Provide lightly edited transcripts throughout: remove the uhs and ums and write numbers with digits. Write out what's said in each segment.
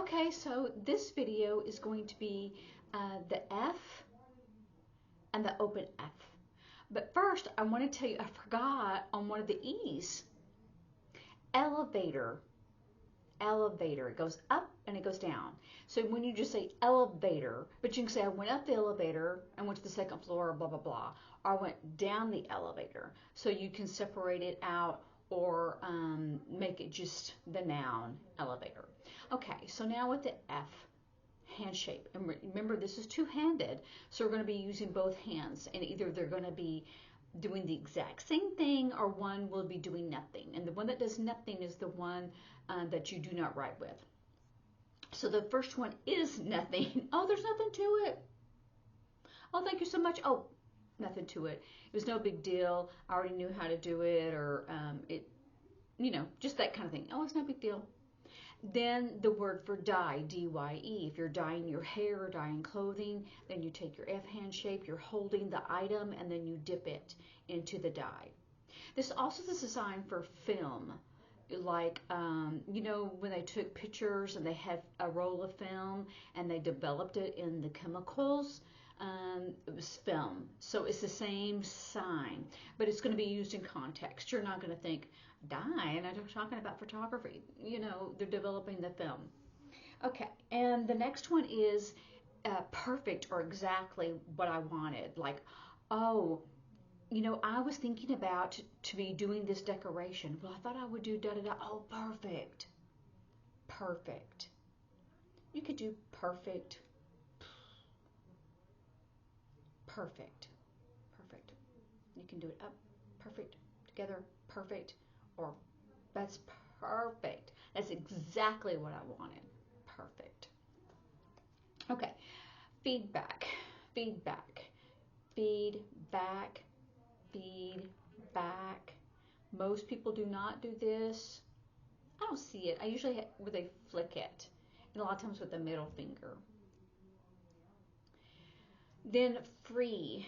Okay, so this video is going to be the F and the open F. But first, I want to tell you, I forgot on one of the E's. Elevator. Elevator. It goes up and it goes down. So when you just say elevator, but you can say I went up the elevator and went to the second floor, blah, blah, blah. Or I went down the elevator. So you can separate it out or make it just the noun, elevator. Okay, so now with the F, handshape. And remember, this is two-handed, so we're going to be using both hands. And either they're going to be doing the exact same thing or one will be doing nothing. And the one that does nothing is the one that you do not write with. So the first one is nothing. Oh, there's nothing to it. Oh, thank you so much. Oh, nothing to it. It was no big deal. I already knew how to do it, or just that kind of thing. Oh, it's no big deal. Then the word for dye, D-Y-E. If you're dyeing your hair or dyeing clothing, then you take your F hand shape, you're holding the item, and then you dip it into the dye. This also is designed for film. Like, when they took pictures and they had a roll of film and they developed it in the chemicals, it was film. So it's the same sign, but it's going to be used in context. You're not going to think, dye, and I'm talking about photography. They're developing the film. Okay, and the next one is perfect or exactly what I wanted. Like, oh, I was thinking about to be doing this decoration. Well, I thought I would do da-da-da. Oh, perfect. Perfect. You could do perfect. Perfect. Perfect. You can do it up, perfect, together, perfect, or that's perfect. That's exactly what I wanted. Perfect. Okay. Feedback. Feedback. Feedback. Feedback. Most people do not do this. I don't see it. I usually where they flick it, and a lot of times with the middle finger. Then free.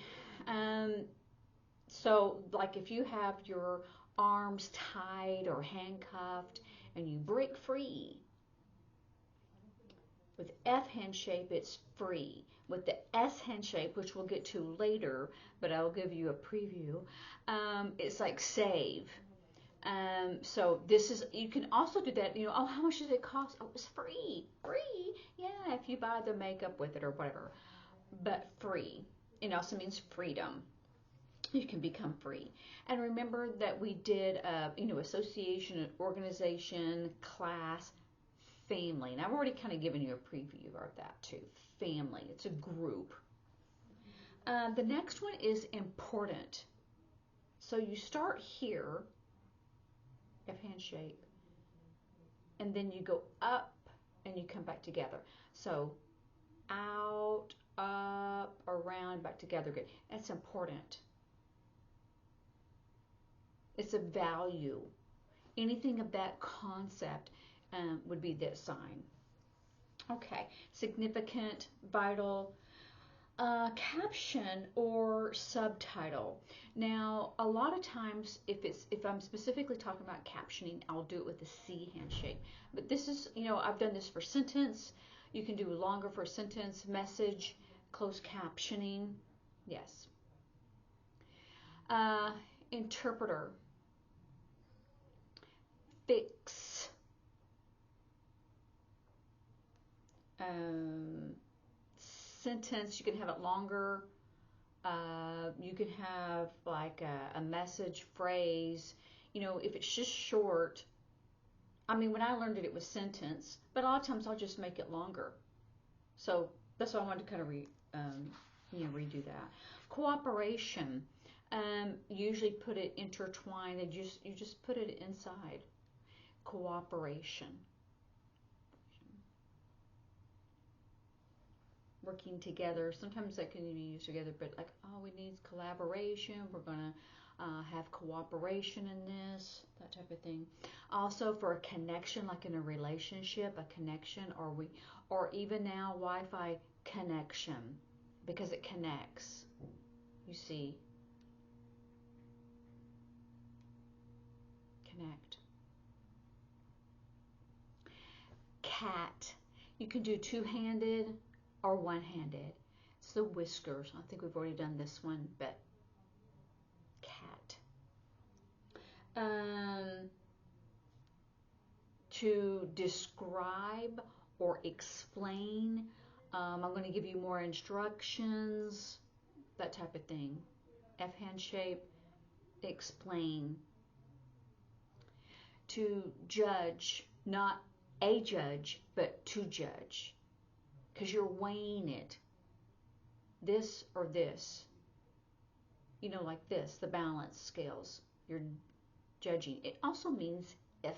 So like if you have your arms tied or handcuffed and you break free. With F hand shape, it's free. With the S hand shape, which we'll get to later, but I'll give you a preview, it's like save. So this is, you can also do that, oh, how much does it cost? Oh, it's free. Free. Yeah, if you buy the makeup with it or whatever. But free. It also means freedom. You can become free. And remember that we did, association, organization, class, family. And I've already kind of given you a preview of that too. Family. It's a group. The next one is important. So you start here, F hand shape, and then you go up and you come back together. So out, up, around, back together again. That's important. It's a value. Anything of that concept would be this sign. Okay, significant, vital, caption or subtitle. Now, a lot of times, if I'm specifically talking about captioning, I'll do it with the C hand shape. But this is, I've done this for sentence. You can do longer for sentence, message, closed captioning. Yes. Interpreter. Fix. Sentence, you can have it longer. You can have like a message, phrase. If it's just short, when I learned it was sentence, but a lot of times I'll just make it longer. So that's why I wanted to kind of redo that. Cooperation. Usually put it intertwined and you just put it inside. Cooperation. Working together. Sometimes that can be used together, but like, oh, we need collaboration. We're gonna have cooperation in this, that type of thing. Also for a connection, like in a relationship, a connection, or even now Wi-Fi connection, because it connects. You see, connect. Cat. You can do two-handed or one-handed. It's the whiskers. I think we've already done this one, but cat. To describe or explain, I'm going to give you more instructions, that type of thing. F hand shape, explain. To judge, not a judge, but to judge, because you're weighing it, this or this, you know, like this, the balance scales, you're judging. It also means if,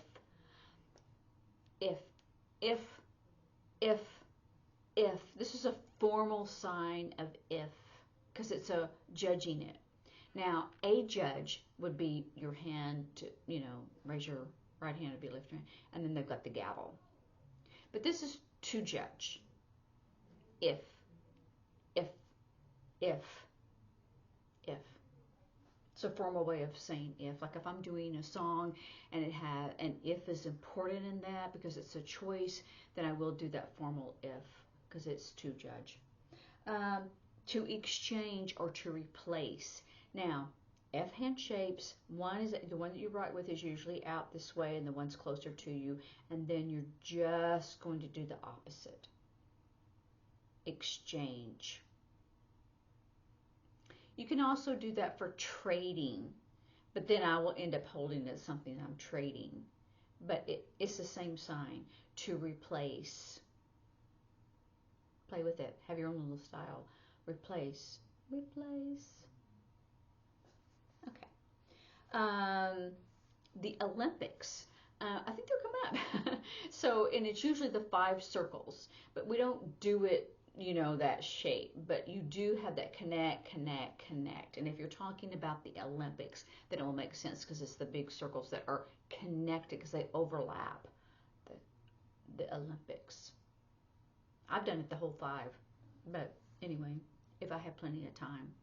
if, if, if, if. This is a formal sign of if, because it's a judging it. Now, a judge would be your hand to, you know, raise your right hand to be lifted, and then they've got the gavel. But this is to judge. If, if, if, if. It's a formal way of saying if. Like if I'm doing a song and it has an if is important in that because it's a choice, then I will do that formal if because it's to judge. To exchange or to replace. Now, F hand shapes, one is the one that you write with is usually out this way and the one's closer to you, and then you're just going to do the opposite. Exchange. You can also do that for trading, but then I will end up holding it as something I'm trading. But it's the same sign. To replace. Play with it. Have your own little style. Replace. Replace. Okay. The Olympics. I think they're coming up. So, and it's usually the 5 circles, but we don't do it, you know, that shape, but you do have that connect, connect, connect. And if you're talking about the Olympics, then it will make sense because it's the big circles that are connected because they overlap the Olympics. I've done it the whole 5, but anyway, if I have plenty of time.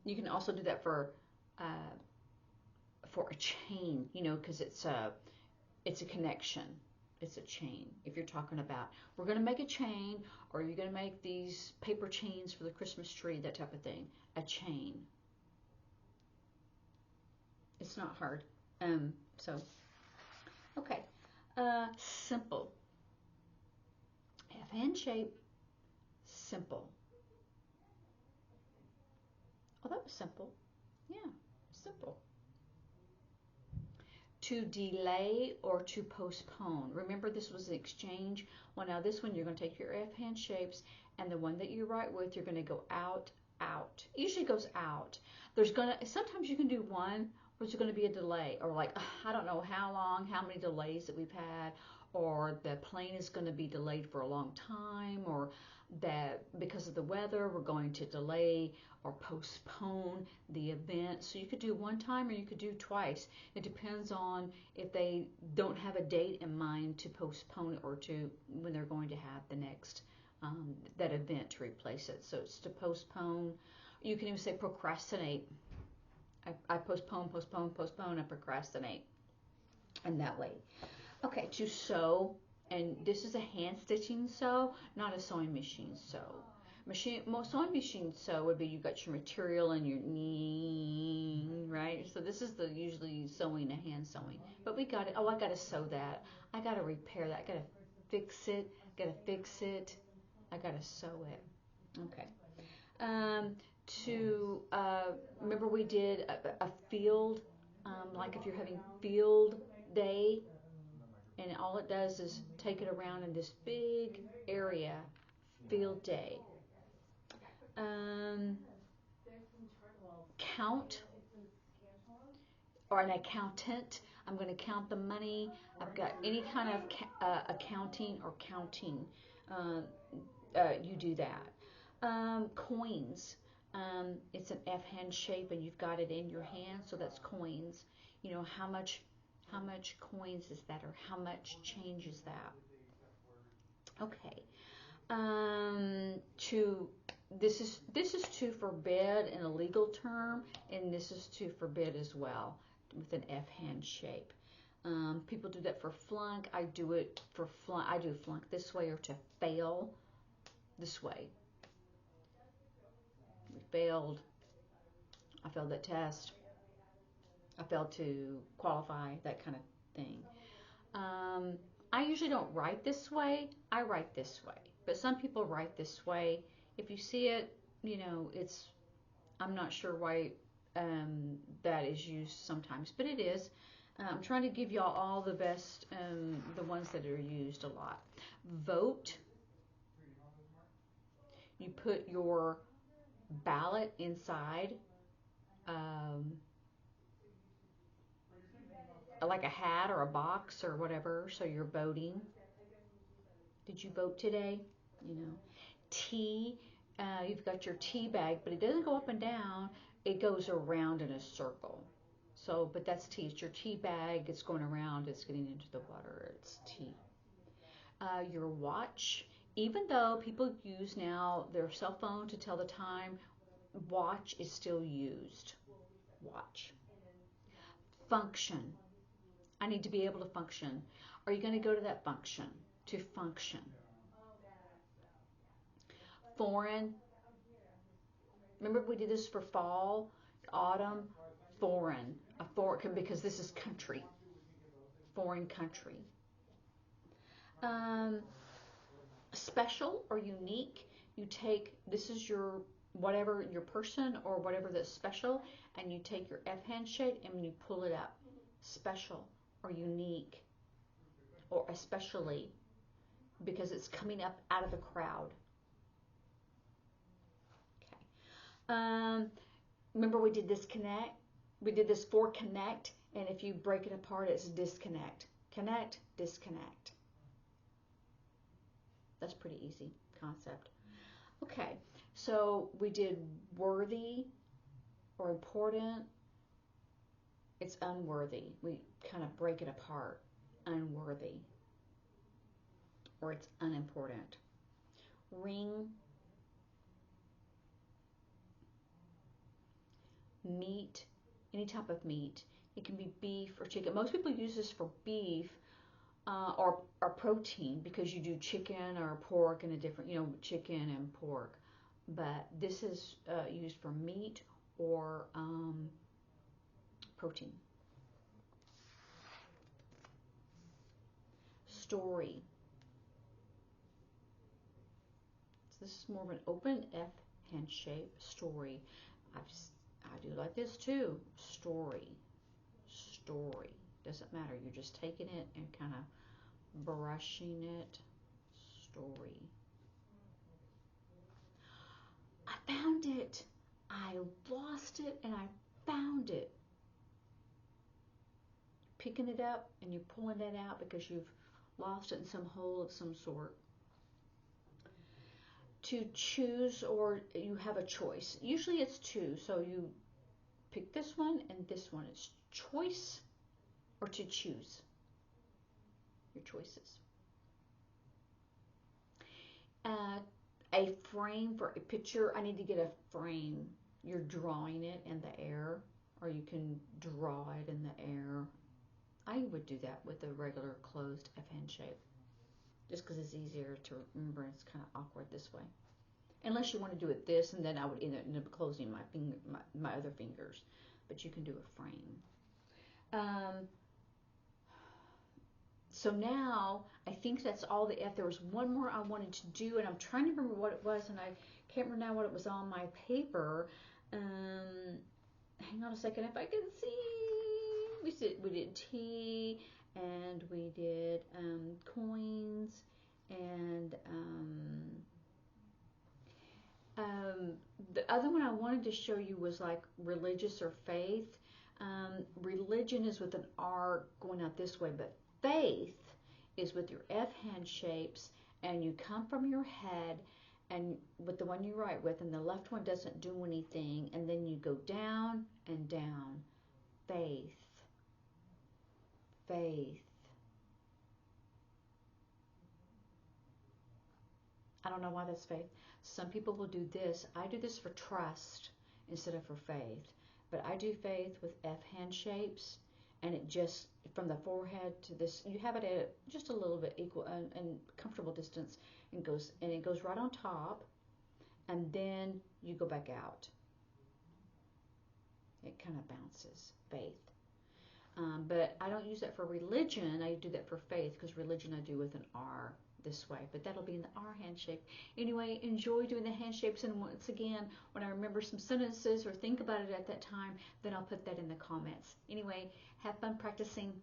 You can also do that for a chain, you know, because it's a connection. It's a chain. If you're talking about, we're going to make a chain, or you're going to make these paper chains for the Christmas tree, that type of thing. A chain. It's not hard. Okay. Simple. F hand shape. Simple. Oh, that was simple. Yeah, simple. To delay or to postpone. Remember, this was an exchange. Well, now this one, you're going to take your F hand shapes, and the one that you write with, you're going to go out, out. It usually goes out. Sometimes you can do one, or there's going to be a delay, or like, I don't know how long, how many delays that we've had, or the plane is going to be delayed for a long time, or that because of the weather, we're going to delay or postpone the event. So you could do one time or you could do twice. It depends on if they don't have a date in mind to postpone it or to when they're going to have the next that event to replace it. So it's to postpone. You can even say procrastinate. I postpone, postpone, postpone, and procrastinate. And that way. Okay, to sew. And this is a hand stitching sew, not a sewing machine sew. Sewing machine sew would be you got your material and your knee, right? So this is the usually sewing, a hand sewing. But we got it. Oh, I got to sew that. I got to repair that. I got to fix it. Got to fix it. I got to sew it. Okay. Remember we did a field, like if you're having field day. And all it does is take it around in this big area, field day. Count, or an accountant. I'm going to count the money. I've got any kind of accounting or counting. You do that. Coins. It's an F hand shape, and you've got it in your hand, so that's coins. You know, how much coins is that, or how much change is that? Okay. This is to forbid in a legal term, and this is to forbid as well with an F hand shape. People do that for flunk. I do it for flunk. I do flunk this way, or to fail this way. We failed. I failed that test. I failed to qualify, that kind of thing. I usually don't write this way. I write this way. But some people write this way. If you see it, it's, I'm not sure why that is used sometimes, but it is. I'm trying to give y'all all the best, the ones that are used a lot. Vote. You put your ballot inside like a hat or a box or whatever, so you're voting. Did you vote today? Tea, you've got your tea bag, but it doesn't go up and down, it goes around in a circle. So, but that's tea. It's your tea bag, it's going around, it's getting into the water, it's tea. Your watch, even though people use now their cell phone to tell the time, watch is still used. Watch. Function. I need to be able to function. Are you going to go to that function? To function. Foreign. Remember we did this for fall, autumn, foreign. Because this is country. Foreign country. Special or unique. You take, this is your whatever, your person or whatever that's special, and you take your F handshake and you pull it up. Special or unique or especially, because it's coming up out of the crowd. Okay. Remember we did this connect? We did this for connect, and if you break it apart, it's disconnect. Connect, disconnect. That's pretty easy concept. Okay, so we did worthy or important. It's unworthy. We kind of break it apart. Unworthy. Or it's unimportant. Ring. Meat. Any type of meat. It can be beef or chicken. Most people use this for beef or protein, because you do chicken or pork and a different, chicken and pork. But this is used for meat or protein. Story. So this is more of an open F handshake. Story. I do like this too. Story. Story. Doesn't matter. You're just taking it and kind of brushing it. Story. I found it. I lost it and I found it. Picking it up and you're pulling it out because you've lost it in some hole of some sort. To choose, or you have a choice. Usually it's two, so you pick this one and this one. It's choice or to choose. Your choices. A frame for a picture. I need to get a frame. You're drawing it in the air, or you can draw it in the air. I would do that with a regular closed F handshake, just because it's easier to remember. It's kind of awkward this way, unless you want to do it this, and then I would end up closing my other fingers. But you can do a frame. So now I think that's all the F. There was one more I wanted to do, and I'm trying to remember what it was, and I can't remember now what it was on my paper. Hang on a second, if I can see. We did tea, and we did coins, and the other one I wanted to show you was like religious or faith. Religion is with an R going out this way, but faith is with your F handshapes, and you come from your head and with the one you write with, and the left one doesn't do anything, and then you go down and down. Faith. Faith. I don't know why that's faith. Some people will do this. I do this for trust instead of for faith. But I do faith with F handshapes, and it just from the forehead to this, you have it at just a little bit equal and comfortable distance, and it goes right on top, and then you go back out. It kind of bounces. Faith. But I don't use that for religion. I do that for faith, because religion I do with an R this way. But that'll be in the R hand shape. Anyway, enjoy doing the hand shapes. And once again, when I remember some sentences or think about it at that time, then I'll put that in the comments. Anyway, have fun practicing.